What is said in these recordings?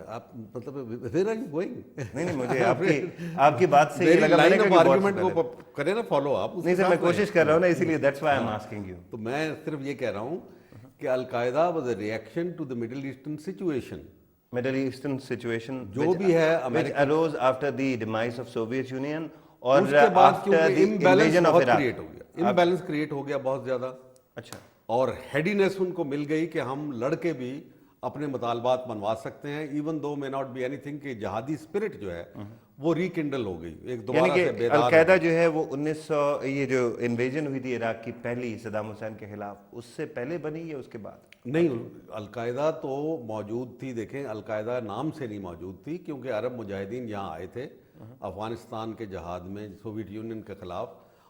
آپ مطلب where are you going؟ نہیں مجھے آپ کی بات سے یہ لگا لائن آف آرگومنٹ کو کرے نا فالو آپ. نہیں سر میں کوشش کر رہا ہوں نا اسی لیے that's why I am asking you. تو میں صرف یہ کہہ رہا ہوں کہ Al Qaeda was a reaction to the Middle Eastern situation. Middle Eastern situation جو بھی ہے which arose after the demise of Soviet Union اور اس کے بعد after کیونکہ the امبیلنس invasion of بہت Iraq. کریٹ ہو گیا, امبیلنس کریٹ ہو گیا بہت زیادہ. اچھا. اور ہیڈینس ان کو مل گئی کہ ہم لڑ کے بھی اپنے مطالبات منوا سکتے ہیں, even though may not be anything, کہ جہادی اسپرٹ جو ہے وہ ریکنڈل ہو گئی ایک دوبارہ سے یعنی کہ القاعدہ جو ہے وہ 1900 یہ جو انویژن ہوئی تھی عراق کی پہلی صدام حسین کے خلاف, اس سے پہلے بنی یا اس کے بعد؟ نہیں, القاعدہ تو موجود تھی. دیکھیں القاعدہ نام سے نہیں موجود تھی کیونکہ عرب مجاہدین یہاں آئے تھے افغانستان کے جہاد میں سوویت یونین کے خلاف,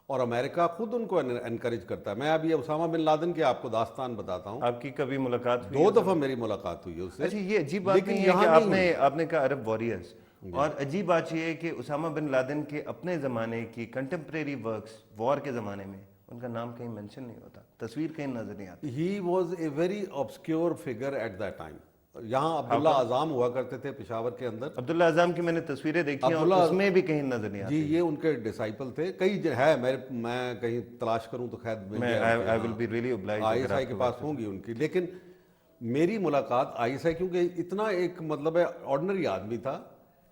اور امریکہ خود ان کو انکریج کرتا ہے. میں ابھی اسامہ بن لادن کی آپ کو داستان بتاتا ہوں. آپ کی کبھی ملاقات ہوئی؟ 2 دفعہ میری ملاقات ہوئی ہے اس سے. اچھا یہ عجیب بات نہیں ہے کہ آپ نے کہا عرب واریئرز, اور عجیب بات یہ ہے کہ اسامہ بن لادن کے اپنے زمانے کی کنٹمپریری ورکس وار کے زمانے میں ان کا نام کہیں مینشن نہیں ہوتا, تصویر کہیں نظر نہیں آتی. He was a very obscure figure at that time. یہاں عبداللہ اعظام ہوا کرتے تھے پشاور کے اندر. عبداللہ اعظام کی میں نے تصویریں دیکھی ہیں اور اس میں بھی کہیں نظر نہیں آتی. جی یہ ان کے ڈسائپل تھے, کئی ہے, میں کہیں تلاش کروں تو خیر I will be really obliged. I S I کے پاس ہوں گی ان کی. لیکن میری ملاقات آئی ایس آئی کیونکہ اتنا ایک مطلب ہے آرڈنری آدمی تھا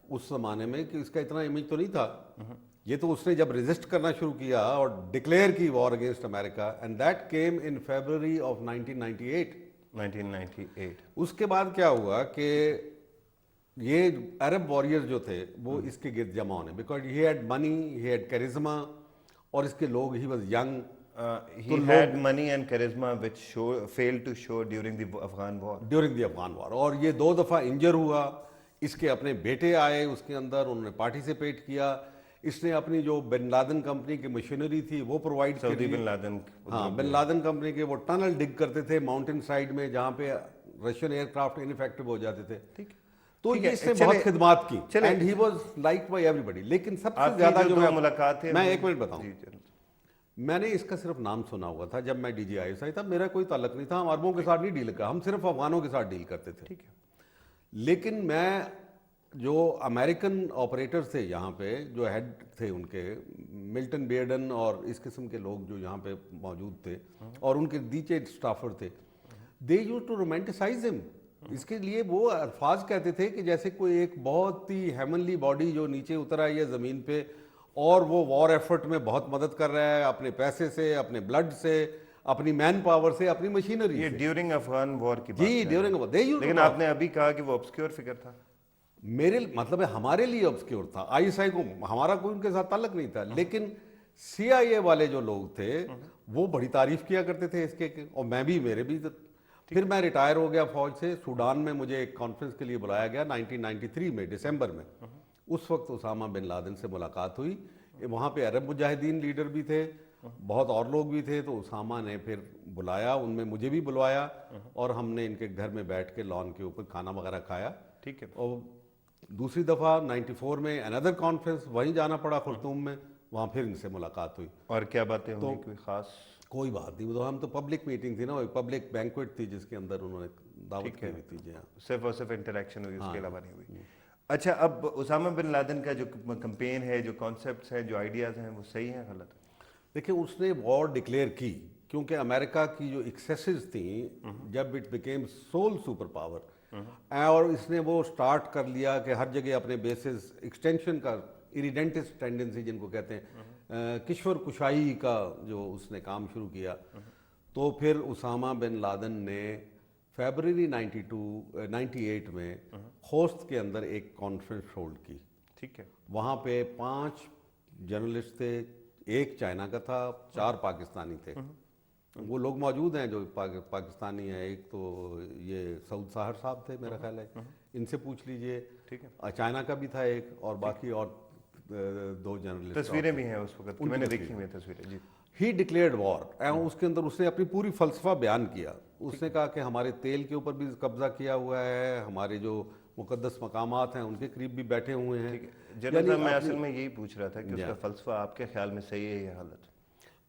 اس زمانے میں کہ اس کا اتنا امیج تو نہیں تھا. یہ تو اس نے جب ریزسٹ کرنا شروع کیا اور ڈکلیئر کی war against America, and that came in February of 1998. اس کے بعد کیا ہوا کہ یہ عرب واریئر جو تھے وہ اس کے گرد جمع ہونے, because he had money, he had charisma, اور اس کے لوگ, he was young. He had money and charisma which failed to show during the Afghan war. اور یہ 2 دفعہ انجر ہوا. اس کے اپنے بیٹے آئے اس کے اندر, انہوں نے پارٹیسپیٹ کیا. اس نے اپنی جو بن لادن کمپنی کی مشینری تھی وہ پرووائڈ کی. سعودی بن لادن, ہاں بن لادن کمپنی کے وہ ٹنل ڈگ کرتے تھے ماؤنٹین سائڈ میں جہاں پہ رشین ایئر کرافٹ انفیکٹو ہو جاتے تھے. تو یہ اس نے بہت خدمات کی, and he was like by everybody. لیکن سب سے زیادہ جو ملاقات ہے, میں 1 منٹ بتاؤں, میں نے اس کا صرف نام سنا ہوا تھا. جب میں D G I S I تھا میرا کوئی تعلق نہیں تھا, ہم عربوں کے ساتھ نہیں ڈیل کرا, ہم صرف افغانوں کے ساتھ ڈیل کرتے تھے. لیکن میں جو امریکن آپریٹرز تھے یہاں پہ, جو ہیڈ تھے ان کے, ملٹن بیئرڈن اور اس قسم کے لوگ جو یہاں پہ موجود تھے, اور ان کے دیچے اسٹافر تھے, دے یوز ٹو رومانٹیسائز ہم. اس کے لیے وہ الفاظ کہتے تھے کہ جیسے کوئی ایک بہت ہی ہیمنلی باڈی جو نیچے اتر آئی ہے زمین پہ, اور وہ وار ایفرٹ میں بہت مدد کر رہا ہے اپنے پیسے سے, اپنے بلڈ سے, اپنی مین پاور سے, اپنی مشینری سے. یہ ڈیورنگ افغان وار کی بات. جی ڈیورنگ. لیکن آپ نے ابھی کہا کہ وہ obscure فگر تھا. میرے مطلب ہے ہمارے لیے obscure تھا. آئی ایس آئی کو ہمارا کوئی ان کے ساتھ تعلق نہیں تھا, لیکن سی آئی اے والے جو لوگ تھے وہ بڑی تعریف کیا کرتے تھے اس کے, اور میں بھی, میرے بھی. پھر میں ریٹائر ہو گیا فوج سے. سوڈان میں مجھے ایک کانفرنس کے لیے بلایا گیا 1993 میں دسمبر میں. اس وقت اسامہ بن لادن سے ملاقات ہوئی. وہاں پہ عرب مجاہدین لیڈر بھی تھے, بہت اور لوگ بھی تھے. تو اسامہ نے پھر بلایا, ان میں مجھے بھی بلوایا, اور ہم نے ان کے گھر میں بیٹھ کے لان کے اوپر کھانا وغیرہ کھایا. ٹھیک ہے. اور دوسری دفعہ 94 میں اندر کانفرنس وہیں جانا پڑا خرطوم میں, وہاں پھر ان سے ملاقات ہوئی. اور کیا باتیں ہوئی؟ کوئی خاص؟ کوئی بات نہیں, وہ ہم تو پبلک میٹنگ تھی نا, پبلک بینکویٹ تھی جس کے اندر انہوں نے دعوت کی ہوئی تھی. جی ہاں, صرف اور صرف انٹریکشن ہوئی, اس کے علاوہ نہیں ہوئی. اچھا, اب اسامہ بن لادن کا جو کمپین ہے, جو کانسیپٹس ہیں, جو آئیڈیاز ہیں, وہ صحیح ہیں غلط؟ دیکھیں اس نے وار ڈکلیئر کی کیونکہ امریکہ کی جو ایکسیسز تھیں, جب it became civil super power, اور اس نے وہ سٹارٹ کر لیا کہ ہر جگہ اپنے بیسز ایکسٹینشن کا, ایریڈنٹس ٹینڈنسی جن کو کہتے ہیں, کشور کشائی کا جو اس نے کام شروع کیا. تو پھر اسامہ بن لادن نے فیبرری 98 میں خوست کے اندر ایک کانفرنس ہولڈ کی. ٹھیک ہے. وہاں پہ 5 جرنلسٹ تھے, 1 چائنا کا تھا, 4 پاکستانی تھے. وہ لوگ موجود ہیں جو پاکستانی ہیں. ایک تو یہ سعود ساہر صاحب تھے میرا خیال ہے, ان سے پوچھ لیجئے. ٹھیک ہے. چائنا کا بھی تھا ایک, اور باقی اور 2 جرنلسٹ. تصویریں بھی ہیں اس وقت, میں نے دیکھی ہوئی تصویریں. جی. ہی ڈکلیئرڈ وار. اس کے اندر اس نے اپنی پوری فلسفہ بیان کیا. اس نے کہا کہ ہمارے تیل کے اوپر بھی قبضہ کیا ہوا ہے, ہمارے جو مقدس مقامات ہیں ان کے قریب بھی بیٹھے ہوئے ہیں. جنرل صاحب, میں اصل میں یہی پوچھ رہا تھا کہ اس کا فلسفہ آپ کے خیال میں صحیح ہے یا غلط؟